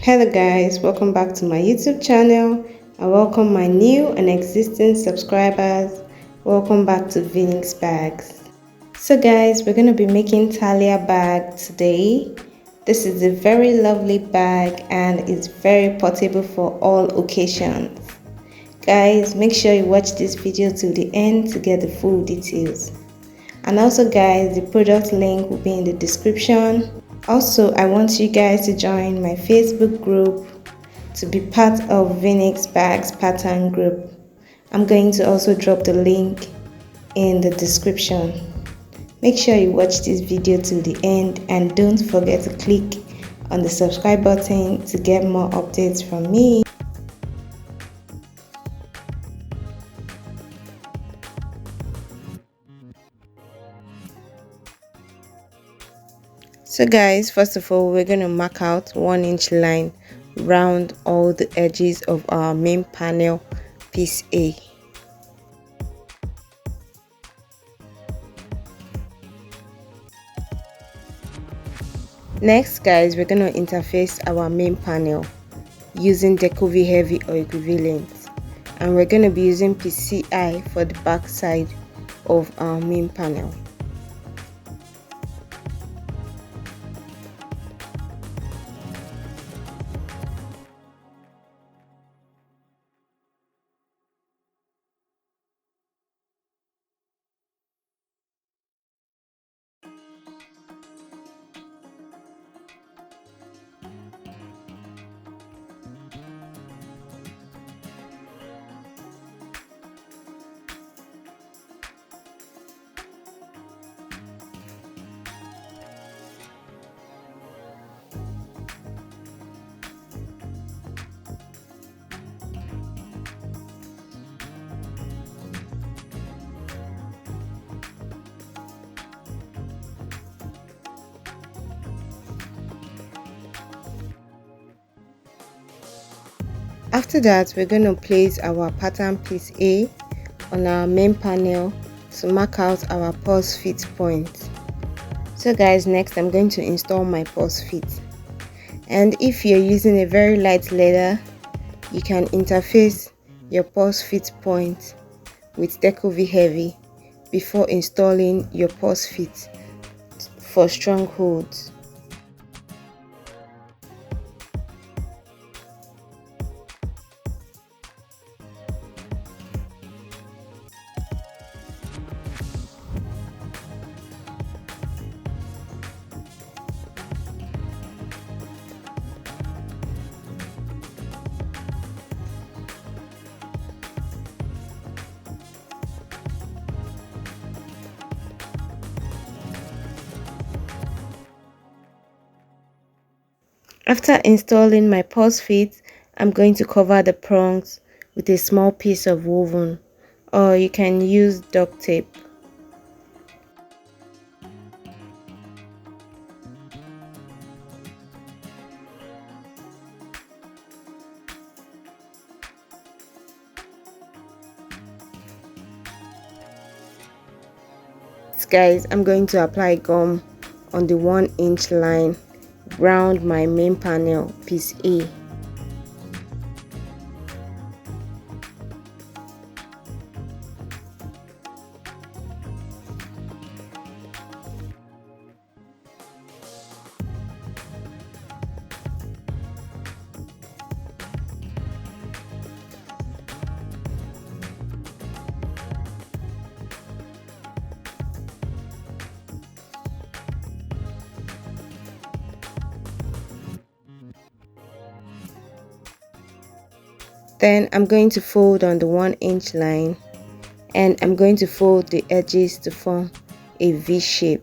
Hello guys, welcome back to my YouTube channel. I welcome my new and existing subscribers. Welcome back to Vinix Bags. So guys, we're going to be making Talia bag today. This is a very lovely bag and it's very portable for all occasions. Guys, make sure you watch this video till the end to get the full details. And also guys, the product link will be in the description. Also, I want you guys to join my Facebook group to be part of Vinix Bags pattern group. I'm going to also drop the link in the description. Make sure you watch this video till the end and don't forget to click on the subscribe button to get more updates from me. So guys, first of all, we're going to mark out 1-inch line round all the edges of our main panel piece A. Next guys, we're going to interface our main panel using Deco-V Heavy or equivalent, and we're going to be using piece CI for the back side of our main panel. After that, we're going to place our pattern piece A on our main panel to mark out our purse fit point. So guys, next I'm going to install my purse fit. And if you're using a very light leather, you can interface your purse fit point with Deco-V Heavy before installing your purse fit for strong holds. After installing my purse fit, I'm going to cover the prongs with a small piece of woven, or you can use duct tape. Guys, I'm going to apply gum on the 1-inch line round my main panel piece A. Then I'm going to fold on the 1-inch line and I'm going to fold the edges to form a V shape.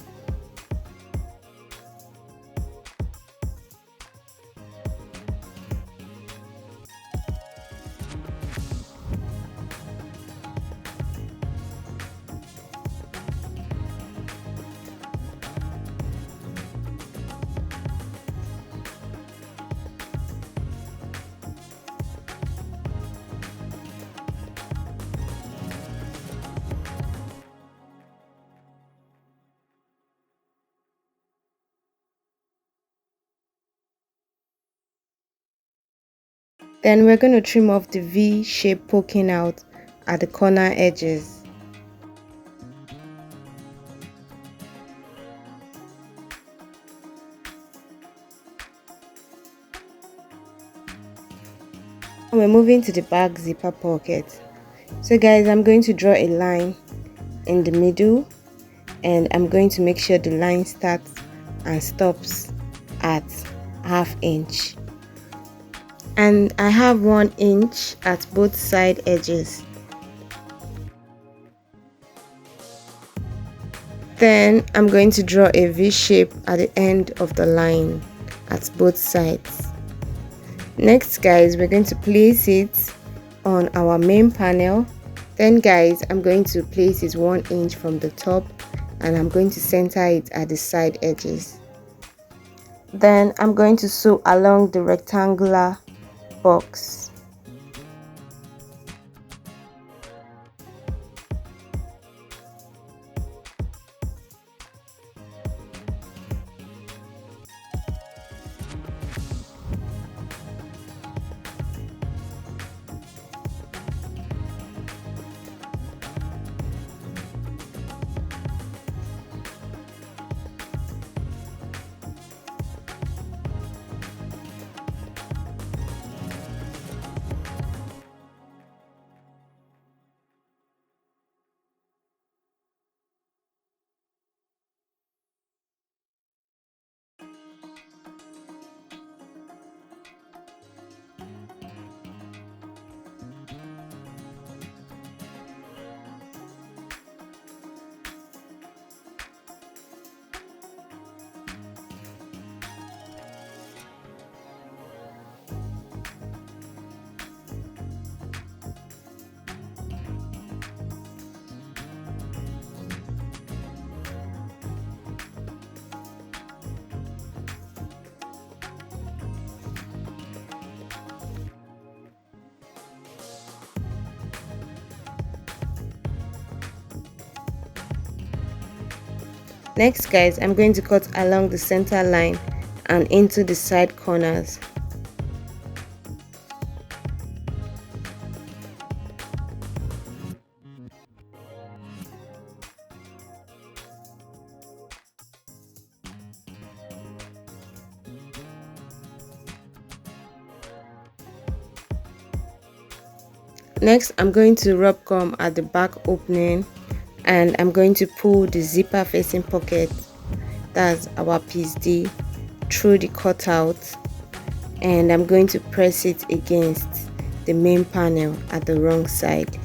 Then we're going to trim off the V shape poking out at the corner edges. We're moving to the back zipper pocket. So guys, I'm going to draw a line in the middle, and I'm going to make sure the line starts and stops at ½ inch, and I have 1 inch at both side edges. Then I'm going to draw a V shape at the end of the line at both sides. Next guys, we're going to place it on our main panel. Then guys, I'm going to place it 1 inch from the top, and I'm going to center it at the side edges. Then I'm going to sew along the rectangular box. Next guys, I'm going to cut along the center line and into the side corners. Next, I'm going to rub gum at the back opening, and I'm going to pull the zipper facing pocket, that's our piece D, through the cutout, and I'm going to press it against the main panel at the wrong side.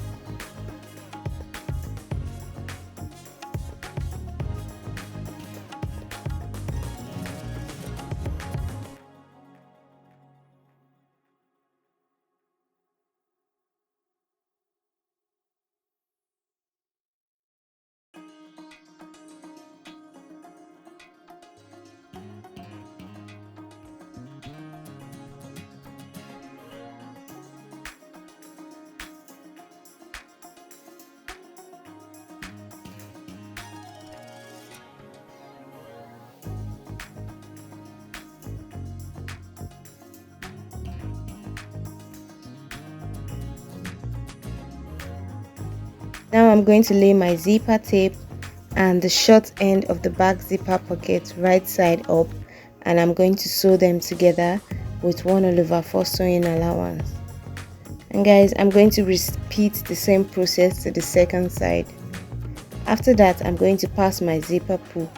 Now I'm going to lay my zipper tape and the short end of the back zipper pocket right side up, and I'm going to sew them together with 1/4 sewing allowance. And guys, I'm going to repeat the same process to the second side. After that, I'm going to pass my zipper pull.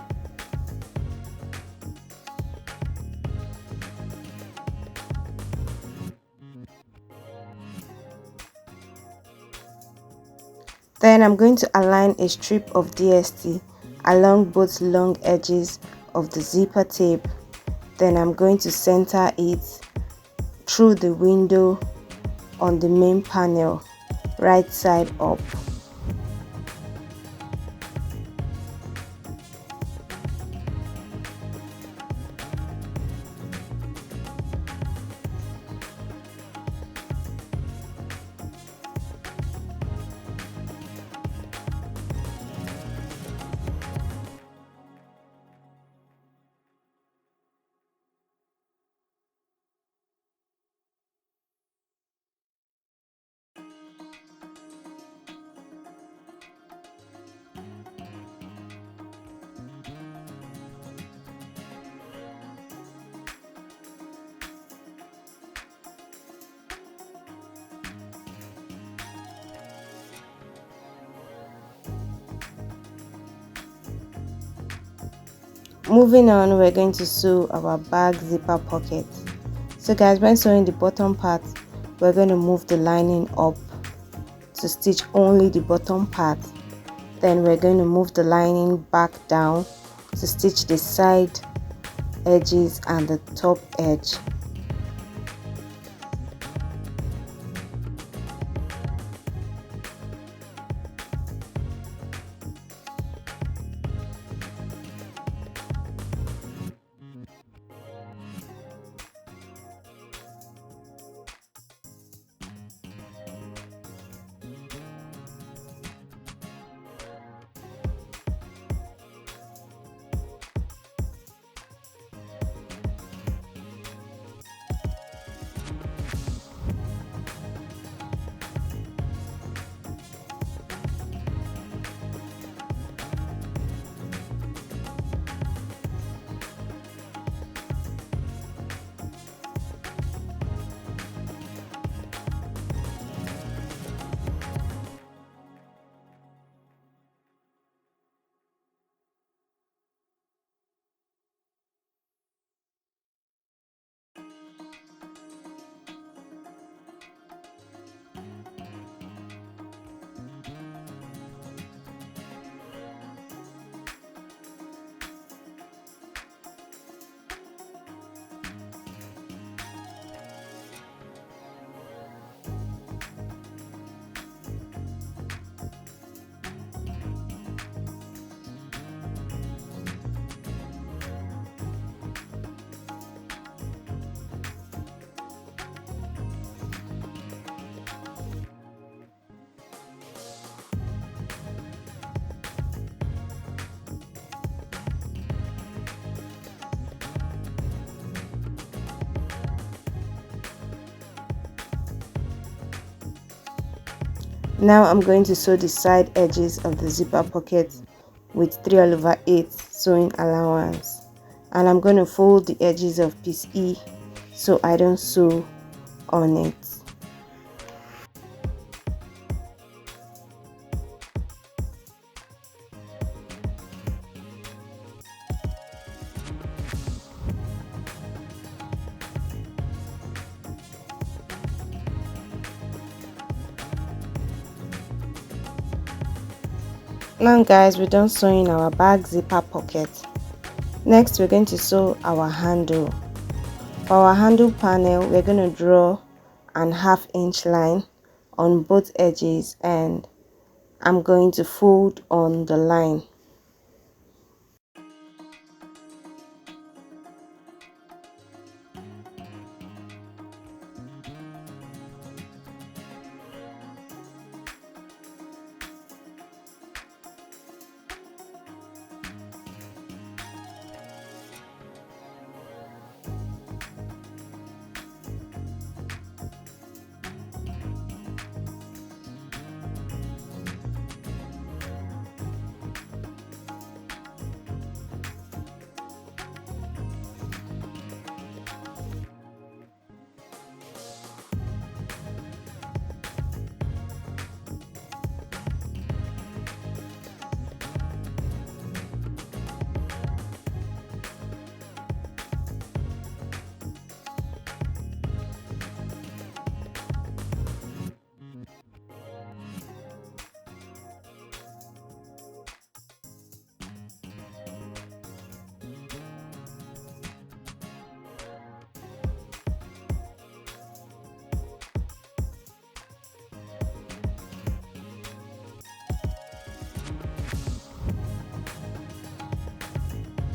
Then I'm going to align a strip of DST along both long edges of the zipper tape. Then I'm going to center it through the window on the main panel, right side up. Moving on, we're going to sew our back zipper pocket. So guys, when sewing the bottom part, we're going to move the lining up to stitch only the bottom part. Then we're going to move the lining back down to stitch the side edges and the top edge. Now I'm going to sew the side edges of the zipper pocket with 3/8 sewing allowance, and I'm going to fold the edges of piece E so I don't sew on it. Now guys, we're done sewing our back zipper pocket. Next, we're going to sew our handle. For our handle panel, we're going to draw an 1/2 inch line on both edges, and I'm going to fold on the line.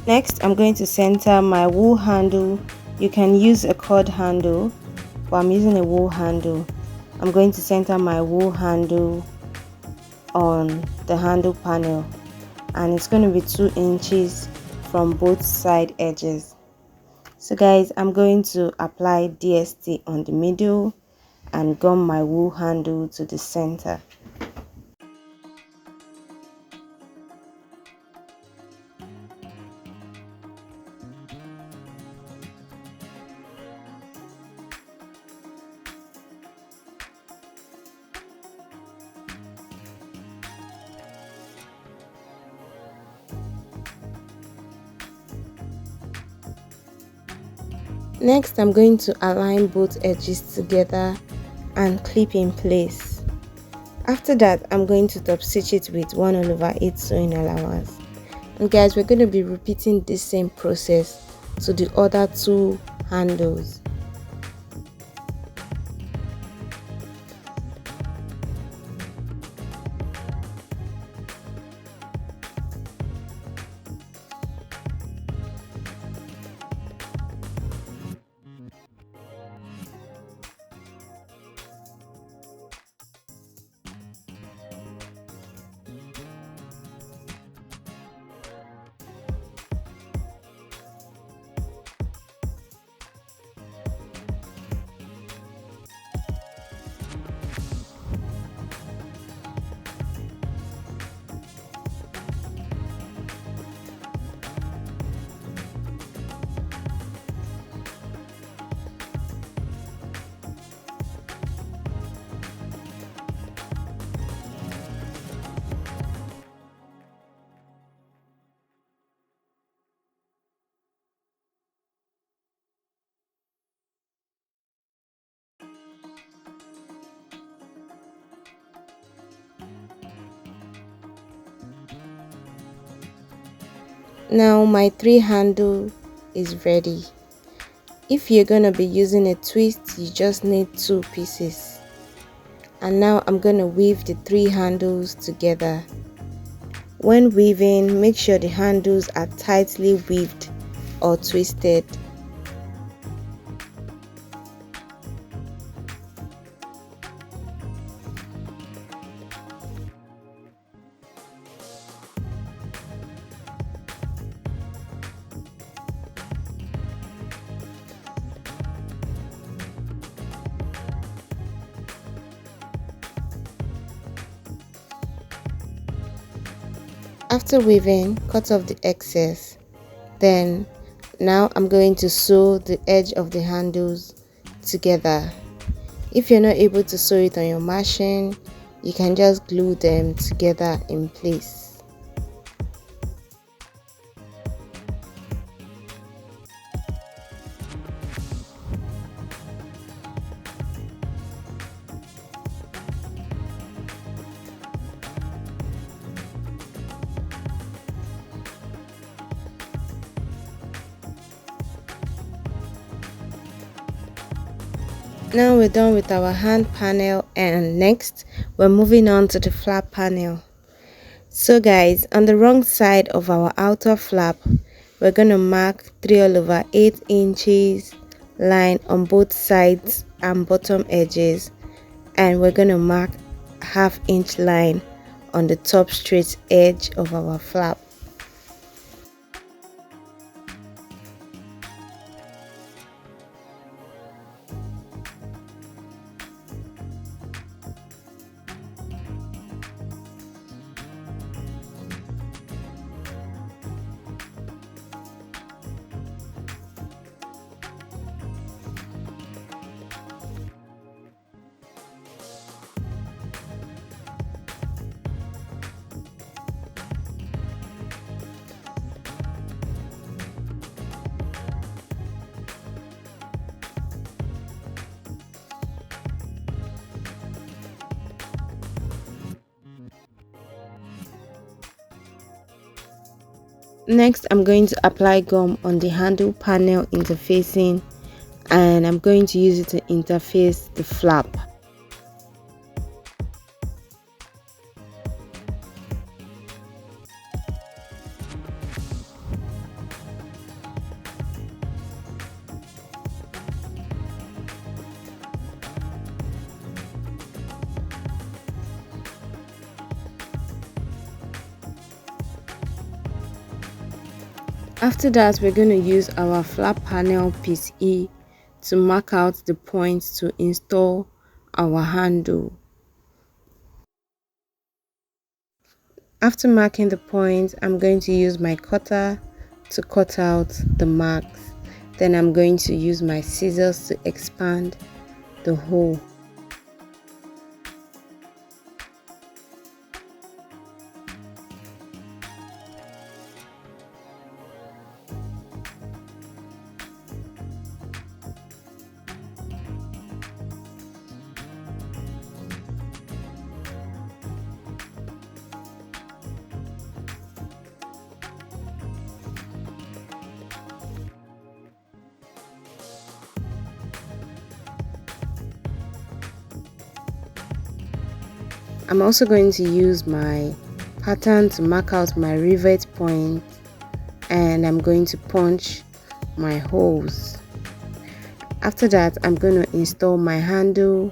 Next, I'm going to center my wool handle. You can use a cord handle, but I'm using a wool handle. I'm going to center my wool handle on the handle panel, and it's going to be 2 inches from both side edges. So guys, I'm going to apply DST on the middle and gum my wool handle to the center. Next, I'm going to align both edges together and clip in place. After that, I'm going to top stitch it with 1/8 sewing allowance. And guys, we're going to be repeating this same process to the other two handles. Now my 3 handle is ready. If you're gonna be using a twist, you just need 2 pieces. And now I'm gonna weave the 3 handles together. When weaving, make sure the handles are tightly weaved or twisted. After weaving, cut off the excess. Then now I'm going to sew the edge of the handles together. If you're not able to sew it on your machine, you can just glue them together in place. Now we're done with our hand panel, and next we're moving on to the flap panel. So guys, on the wrong side of our outer flap, we're going to mark 3/8 inches line on both sides and bottom edges, and we're going to mark 1/2 inch line on the top straight edge of our flap. Next, I'm going to apply gum on the handle panel interfacing, and I'm going to use it to interface the flap. After that, we're going to use our flap panel piece E to mark out the points to install our handle. After marking the points, I'm going to use my cutter to cut out the marks. Then I'm going to use my scissors to expand the hole. I'm also going to use my pattern to mark out my rivet point, and I'm going to punch my holes. After that, I'm going to install my handle.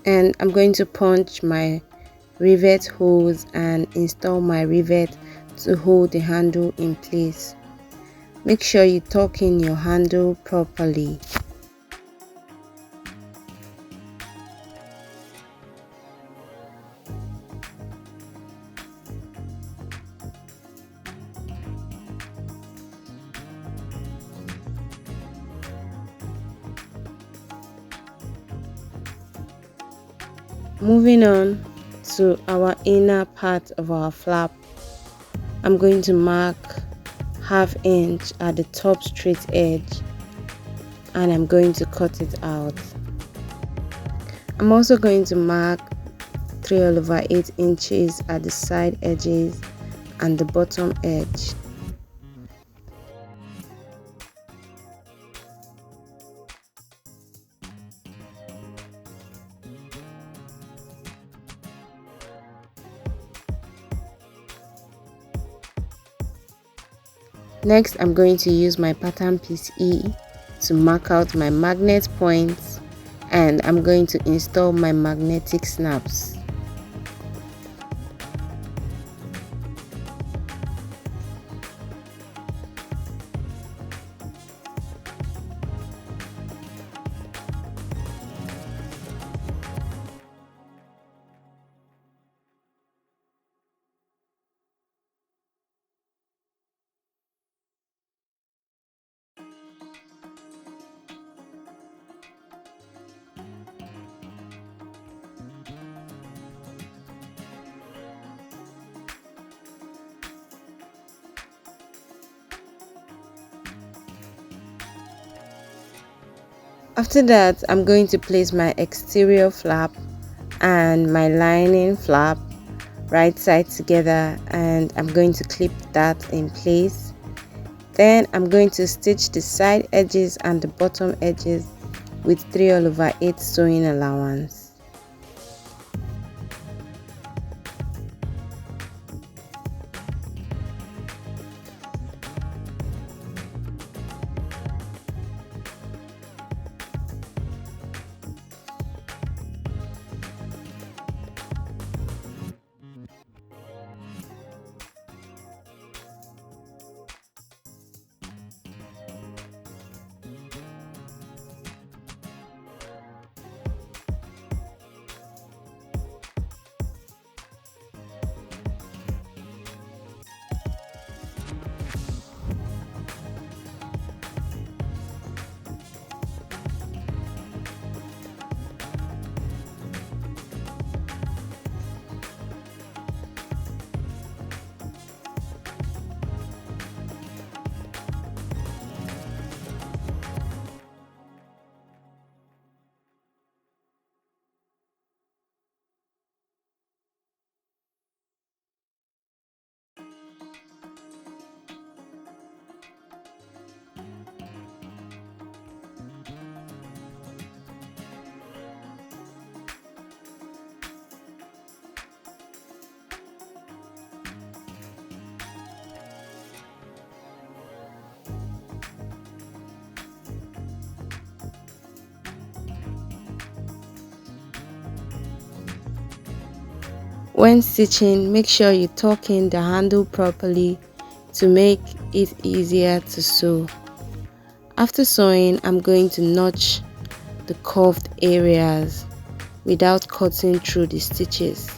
And I'm going to punch my rivet holes and install my rivet to hold the handle in place. Make sure you tuck in your handle properly. Moving on to our inner part of our flap, I'm going to mark ½ inch at the top straight edge, and I'm going to cut it out. I'm also going to mark 3/8 inches at the side edges and the bottom edge. Next, I'm going to use my pattern piece E to mark out my magnet points, and I'm going to install my magnetic snaps. After that, I'm going to place my exterior flap and my lining flap right side together, and I'm going to clip that in place. Then I'm going to stitch the side edges and the bottom edges with 3/8 sewing allowance. When stitching, make sure you tuck in the handle properly to make it easier to sew. After sewing, I'm going to notch the curved areas. without cutting through the stitches.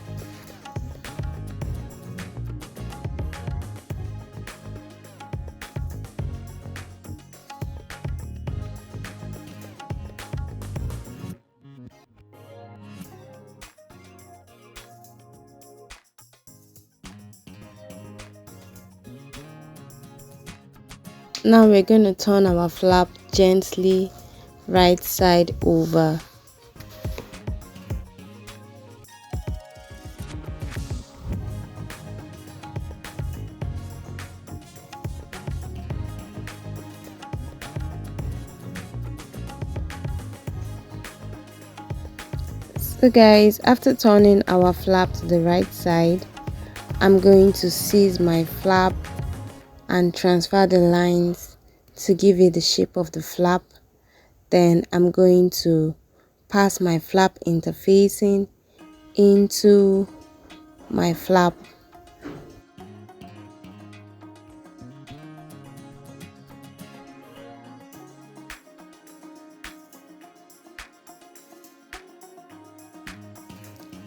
Now we're going to turn our flap gently right side over. So guys, after turning our flap to the right side, I'm going to seize my flap and transfer the lines to give it the shape of the flap. Then I'm going to pass my flap interfacing into my flap.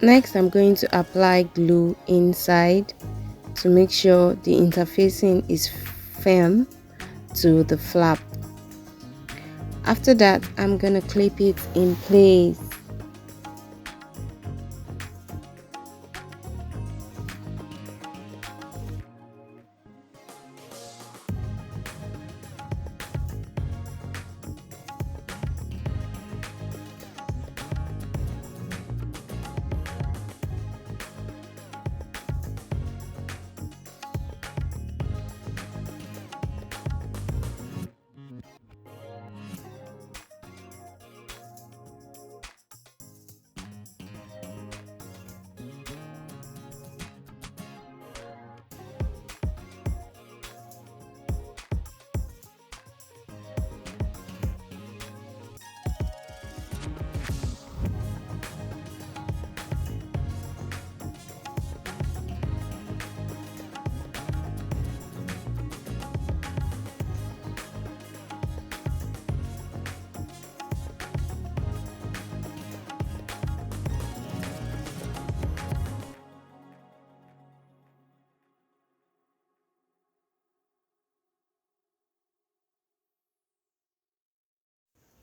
Next, I'm going to apply glue inside to make sure the interfacing is firm to the flap. After that, I'm going to clip it in place.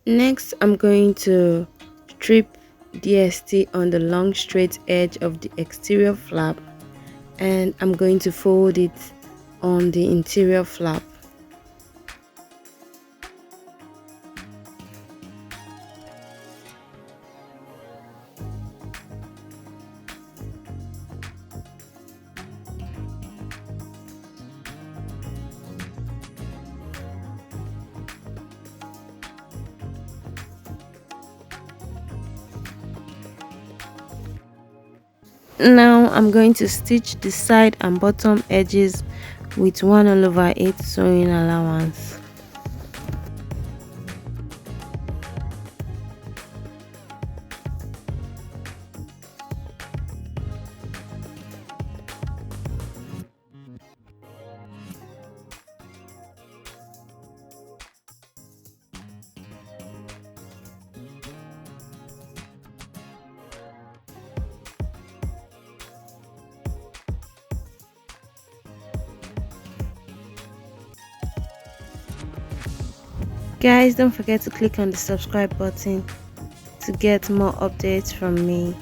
Next, I'm going to strip DST on the long straight edge of the exterior flap, and I'm going to fold it on the interior flap. Now I'm going to stitch the side and bottom edges with 1/8 sewing allowance. Guys, don't forget to click on the subscribe button to get more updates from me.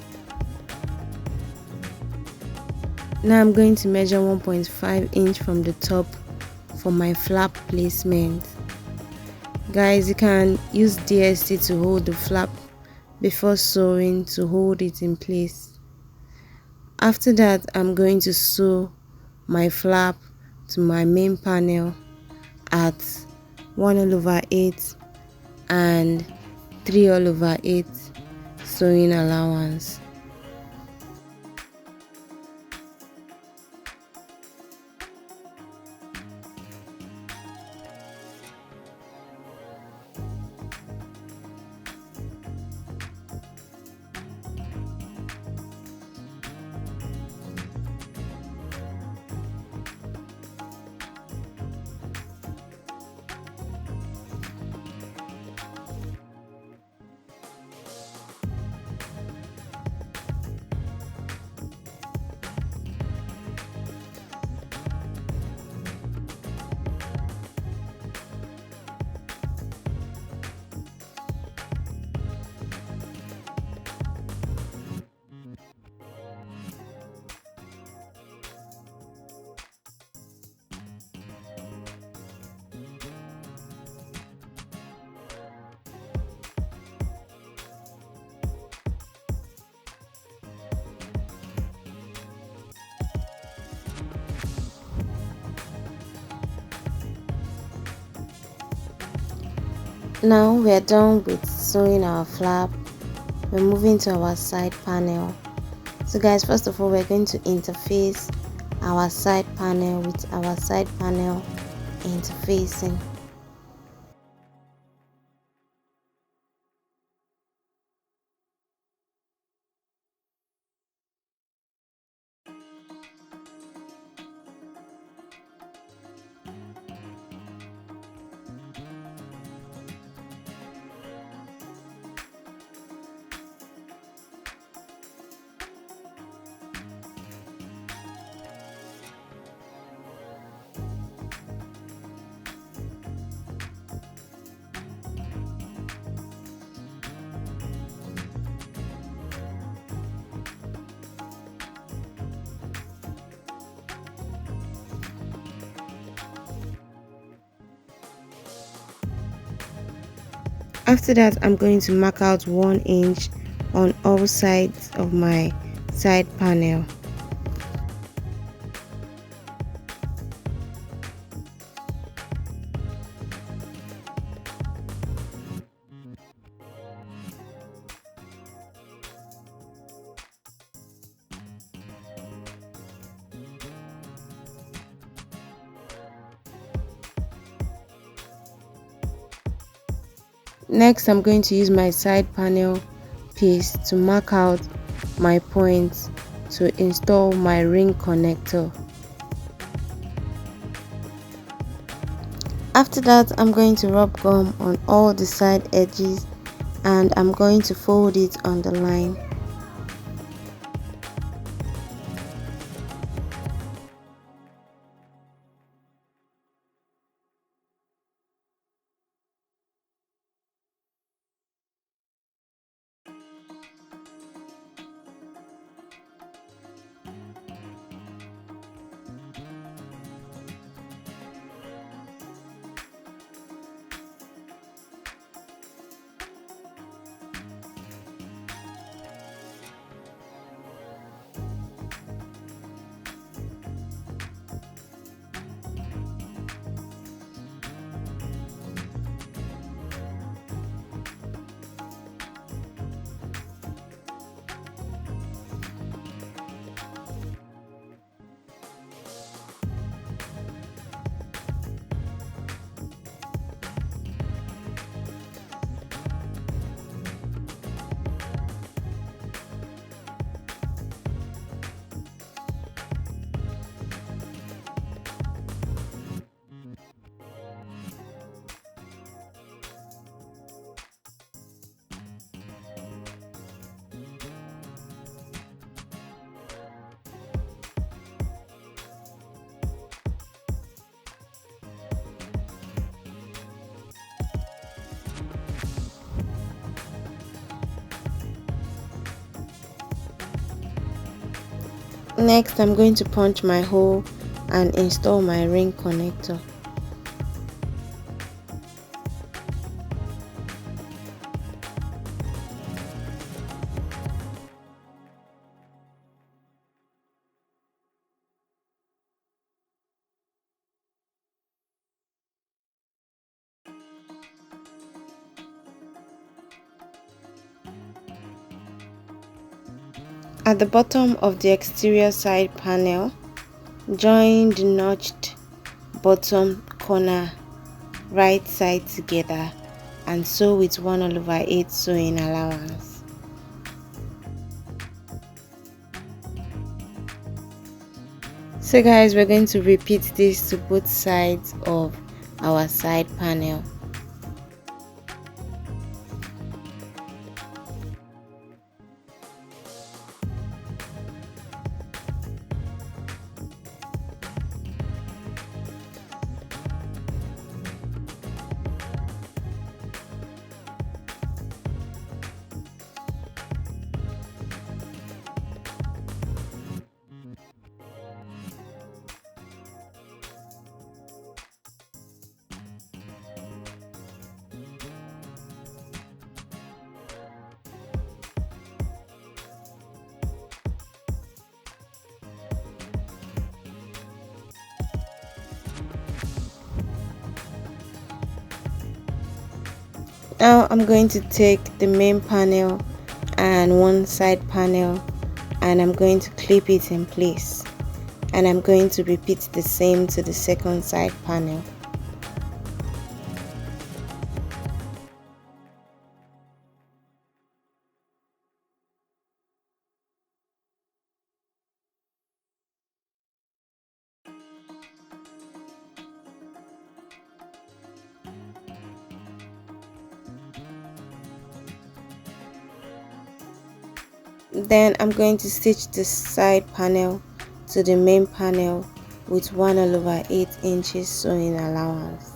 Now I'm going to measure 1.5 inch from the top for my flap placement. Guys, you can use DST to hold the flap before sewing to hold it in place. After that, I'm going to sew my flap to my main panel at 1/8 and 3/8 sewing allowance. Now we are done with sewing our flap. We're moving to our side panel. So guys, first of all, we're going to interface our side panel with our side panel interfacing. After that, I'm going to mark out 1 inch on all sides of my side panel. Next, I'm going to use my side panel piece to mark out my points to install my ring connector. After that, I'm going to rub gum on all the side edges and I'm going to fold it on the line. Next, I'm going to punch my hole and install my ring connector. At the bottom of the exterior side panel, join the notched bottom corner right side together and sew with 1/8 sewing allowance. So guys, we're going to repeat this to both sides of our side panel. Now I'm going to take the main panel and one side panel, and I'm going to clip it in place, and I'm going to repeat the same to the second side panel. Then I'm going to stitch the side panel to the main panel with 1/8 inches sewing allowance.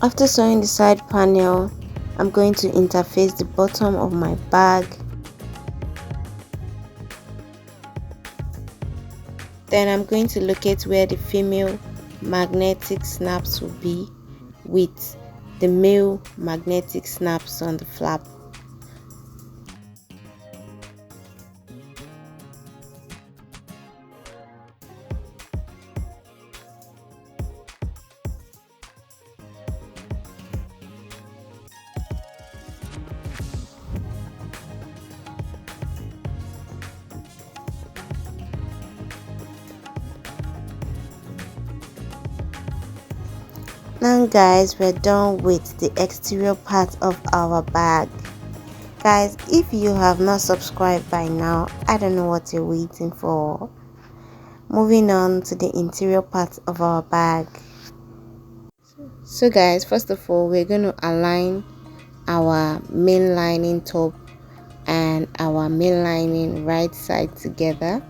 After sewing the side panel, I'm going to interface the bottom of my bag. Then I'm going to locate where the female magnetic snaps will be with the male magnetic snaps on the flap. Now guys, we're done with the exterior part of our bag. Guys, if you have not subscribed by now, I don't know what you're waiting for. Moving on to the interior part of our bag. So guys, first of all, we're going to align our main lining top and our main lining right side together,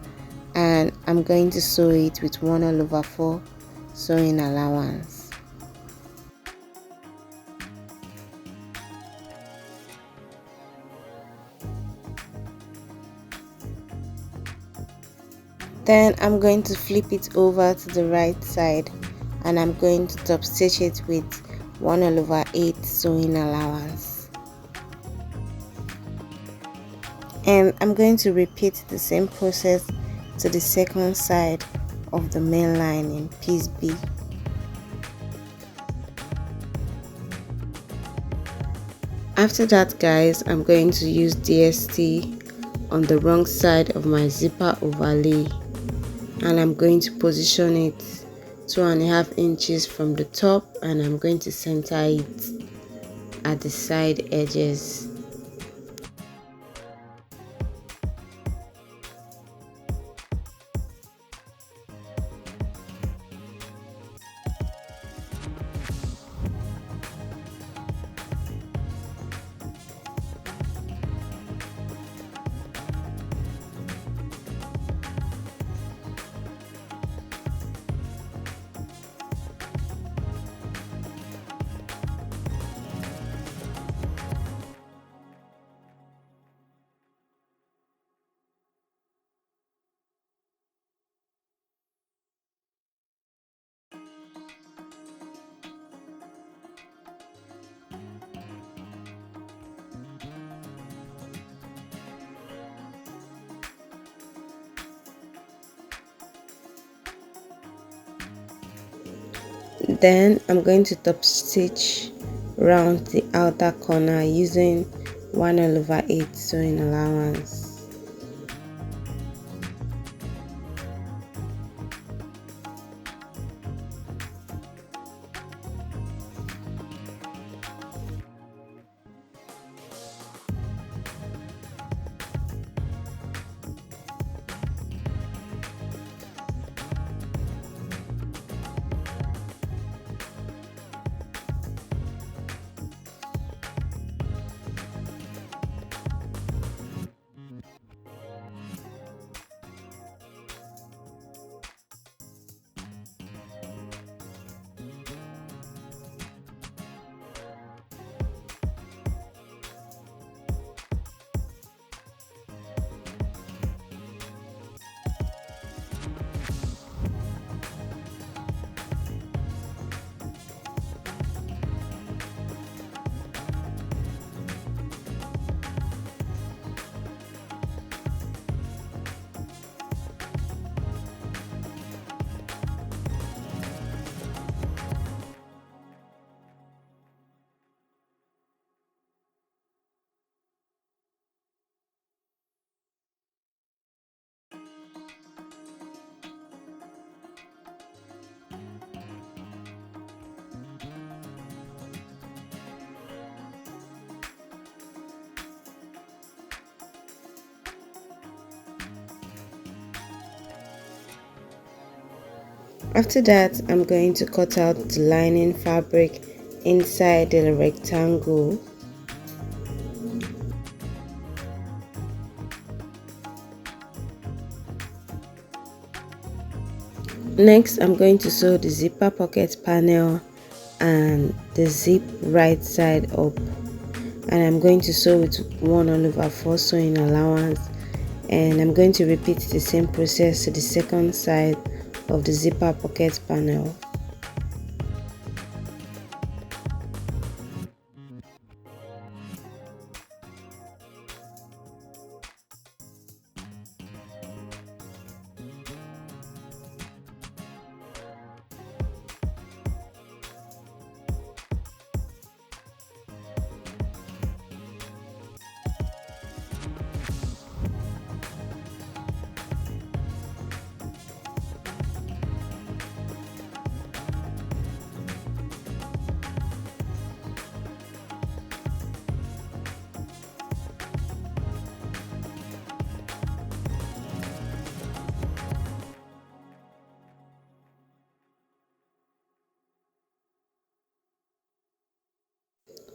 and I'm going to sew it with 1/4 sewing allowance. Then I'm going to flip it over to the right side, and I'm going to top stitch it with 1/8 sewing allowance. And I'm going to repeat the same process to the second side of the main lining, piece B. After that guys, I'm going to use DST on the wrong side of my zipper overlay, and I'm going to position it 2.5 inches from the top, and I'm going to center it at the side edges. Then I'm going to top stitch round the outer corner using 1/8 sewing allowance. After that, I'm going to cut out the lining fabric inside the rectangle. Next, I'm going to sew the zipper pocket panel and the zip right side up, and I'm going to sew with 1/4 sewing allowance, and I'm going to repeat the same process to the second side of the zipper pocket panel.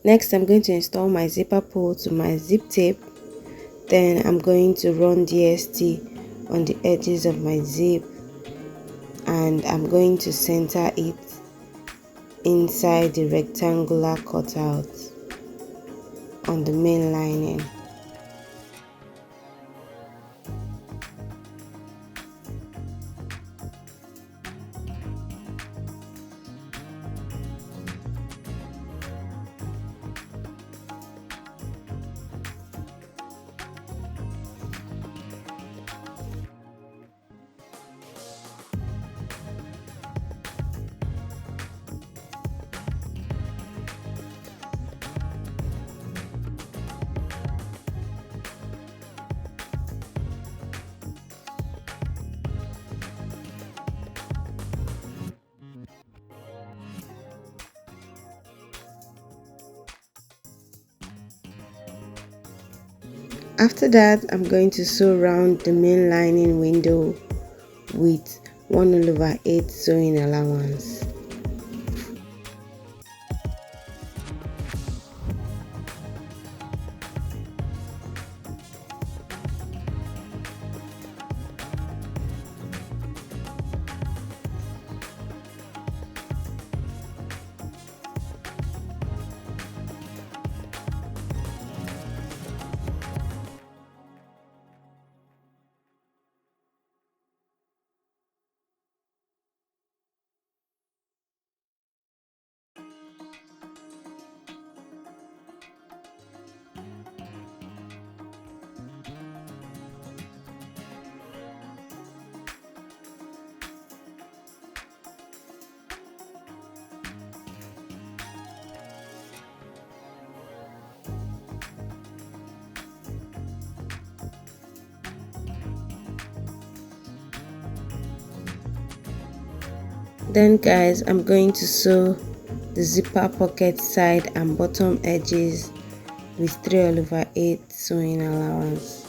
Next, I'm going to install my zipper pull to my zip tape. Then I'm going to run DST on the edges of my zip, and I'm going to center it inside the rectangular cutout on the main lining. After that, I'm going to sew round the main lining window with 1/8 sewing allowance. Then guys, I'm going to sew the zipper pocket side and bottom edges with 3/8 sewing allowance.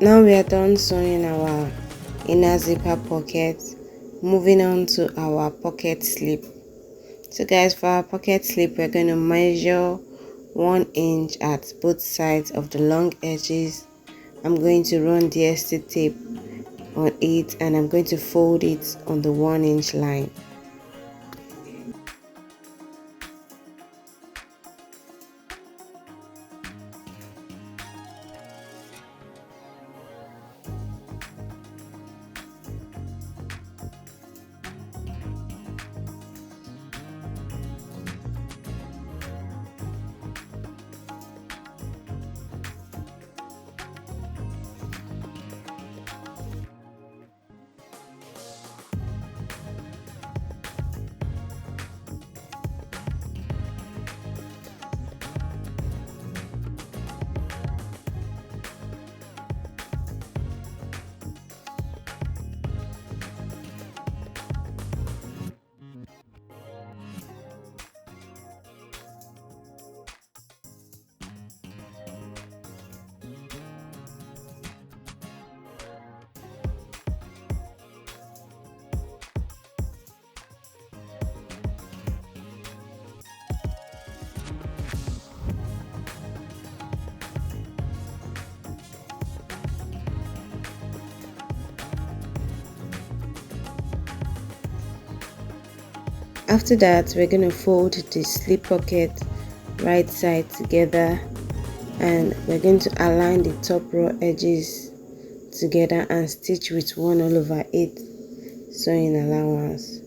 Now we are done sewing our inner zipper pocket. Moving on to our pocket slip. So guys, for our pocket slip, we're going to measure 1 inch at both sides of the long edges. I'm going to run DST tape on it and I'm going to fold it on the 1 inch line. After that, we're going to fold the slip pocket right side together and we're going to align the top raw edges together and stitch with 1/8 sewing allowance.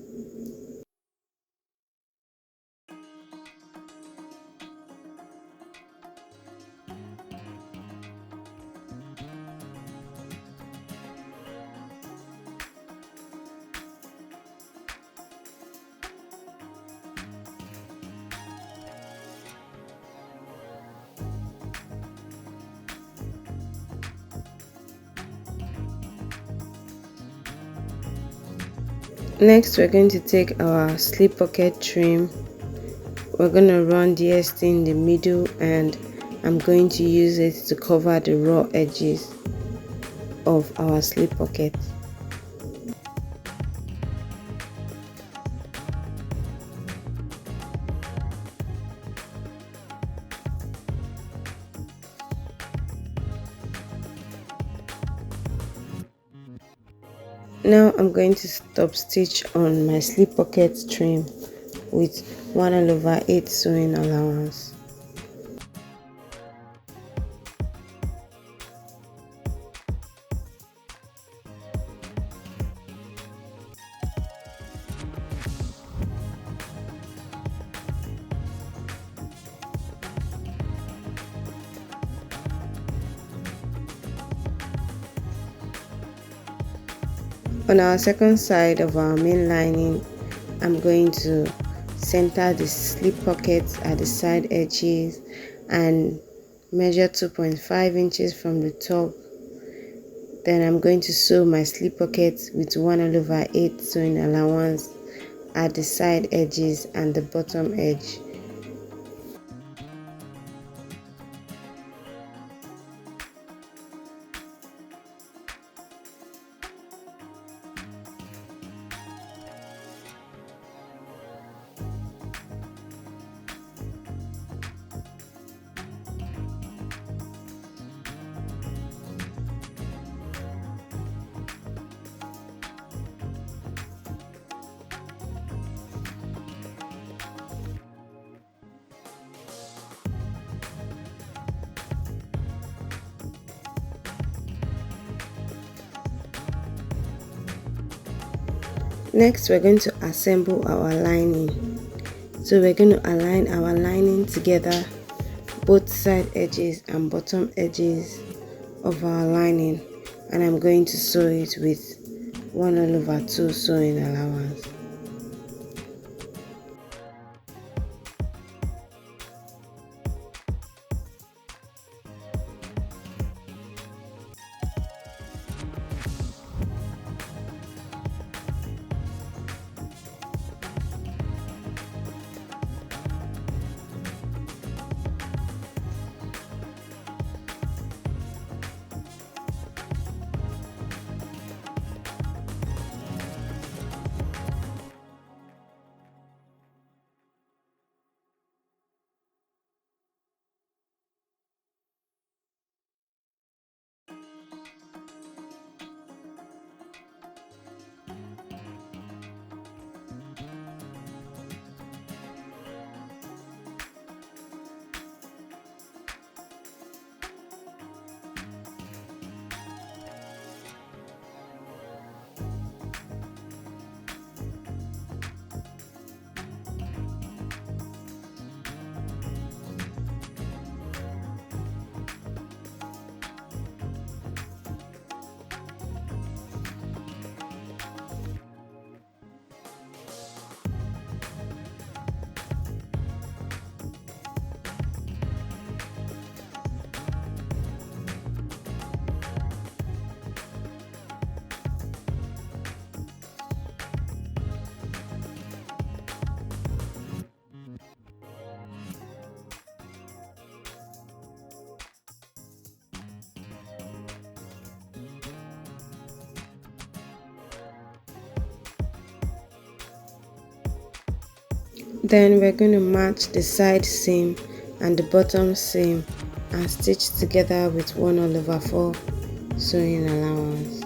Next, we're going to take our slip pocket trim. We're going to run DST in the middle and I'm going to use it to cover the raw edges of our slip pocket. Now I'm going to stop stitch on my slip pocket trim with 1/8 sewing allowance. On our second side of our main lining, I'm going to center the slip pockets at the side edges and measure 2.5 inches from the top. Then I'm going to sew my slip pockets with 1/8 sewing allowance at the side edges and the bottom edge. Next, we're going to assemble our lining. So we're going to align our lining together, both side edges and bottom edges of our lining, and I'm going to sew it with 1/2 sewing allowance. Then we're going to match the side seam and the bottom seam and stitch together with 1/4 sewing allowance.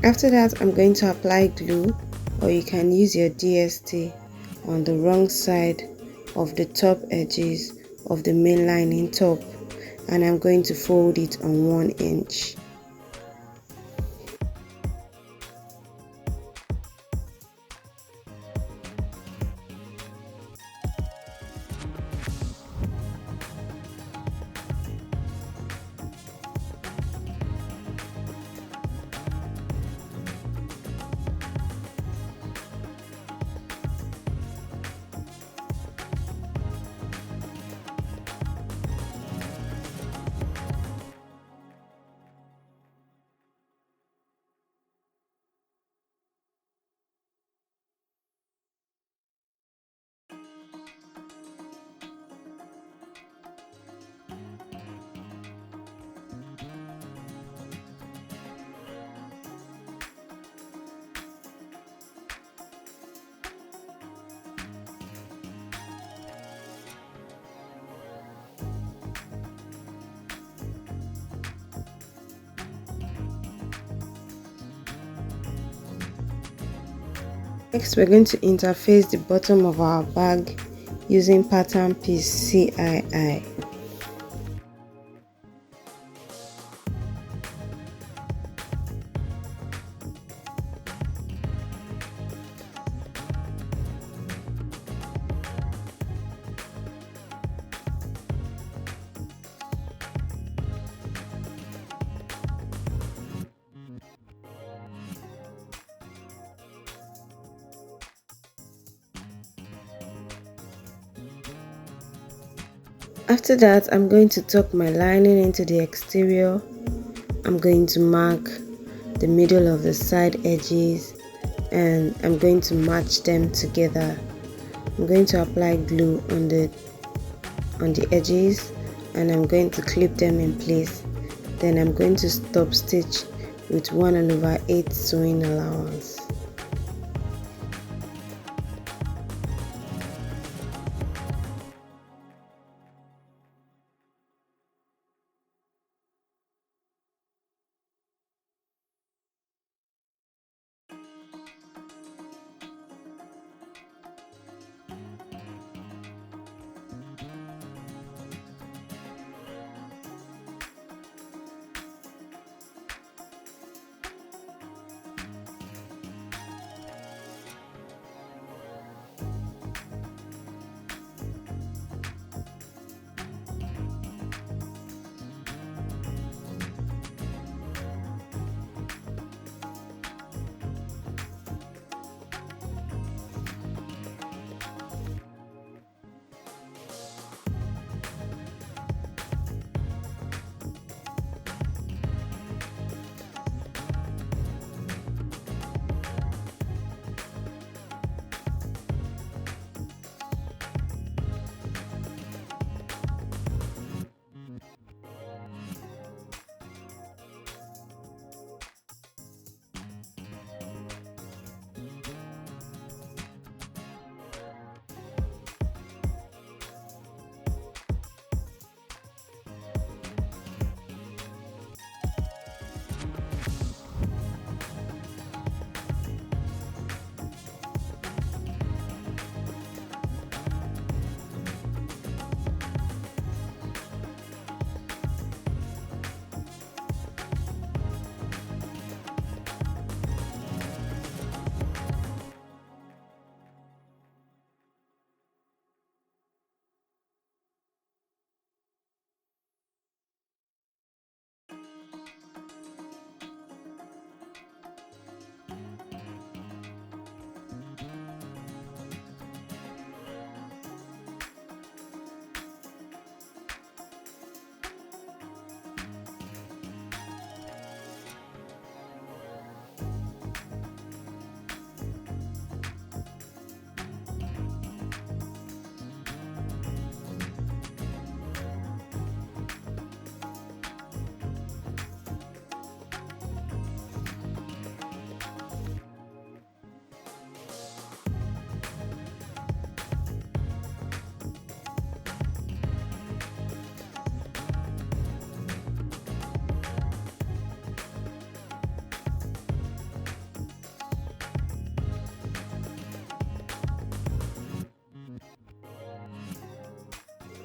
After that, I'm going to apply glue, or you can use your DST, on the wrong side of the top edges of the main lining top, and I'm going to fold it on 1 inch. Next, we're going to interface the bottom of our bag using pattern piece CII. After that, I'm going to tuck my lining into the exterior. I'm going to mark the middle of the side edges and I'm going to match them together. I'm going to apply glue on the edges and I'm going to clip them in place. Then I'm going to stop stitch with 1/8 sewing allowance.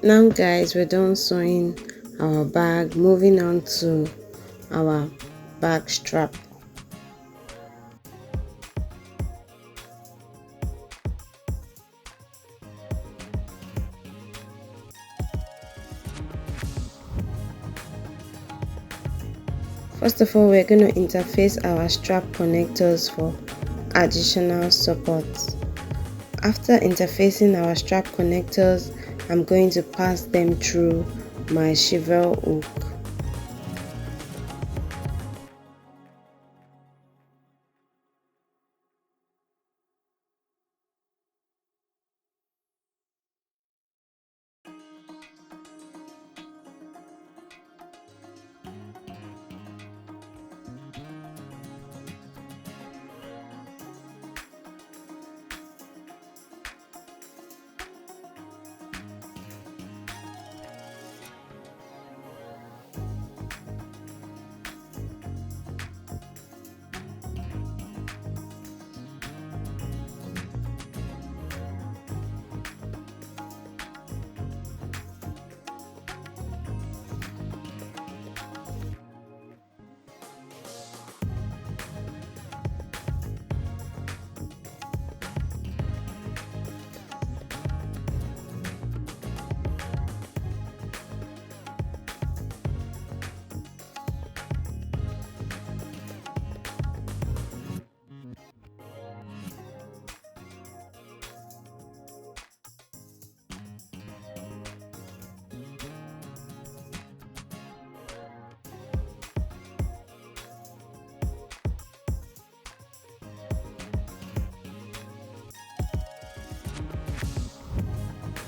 Now guys, we're done sewing our bag. Moving on to our bag strap. First of all, we're going to interface our strap connectors for additional support. After interfacing our strap connectors, I'm going to pass them through my cheval hook.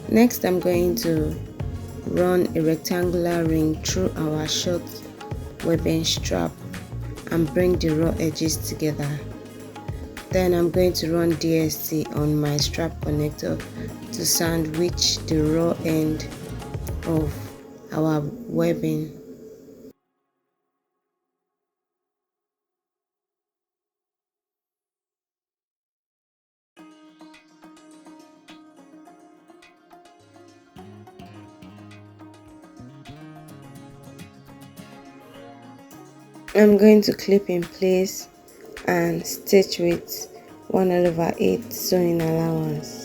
Next, I'm going to run a rectangular ring through our short webbing strap and bring the raw edges together. Then I'm going to run DST on my strap connector to sandwich the raw end of our webbing. I'm going to clip in place and stitch with 1/8 sewing allowance.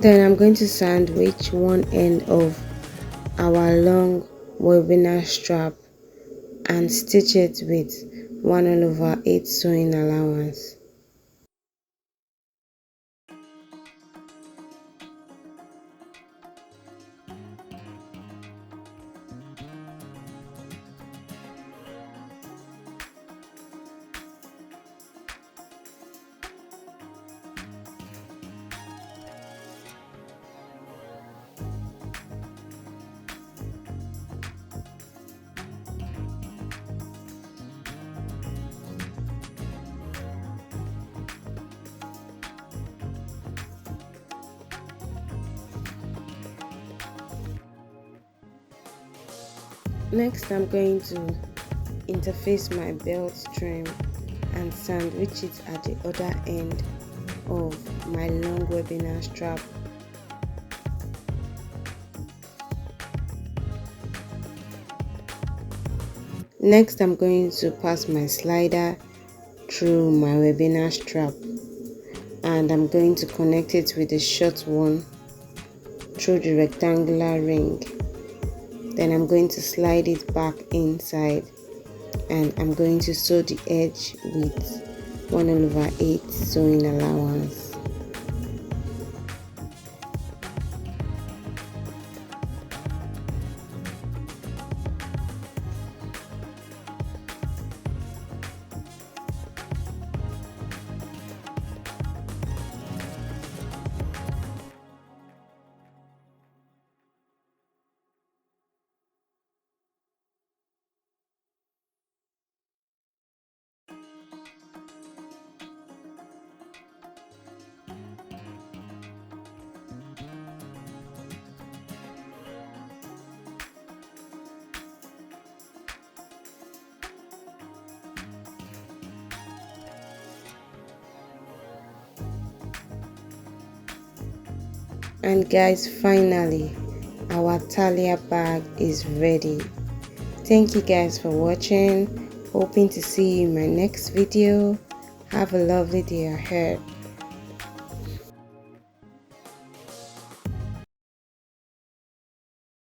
Then I'm going to sandwich one end of our long webinar strap and stitch it with 1/8 sewing allowance. Next, I'm going to interface my belt trim and sandwich it at the other end of my long webinar strap. Next, I'm going to pass my slider through my webinar strap and I'm going to connect it with the short one through the rectangular ring. Then I'm going to slide it back inside and I'm going to sew the edge with 1/8 sewing allowance. And guys, finally our Talia bag is ready. Thank you guys for watching. Hoping to see you in my next video. Have a lovely day ahead.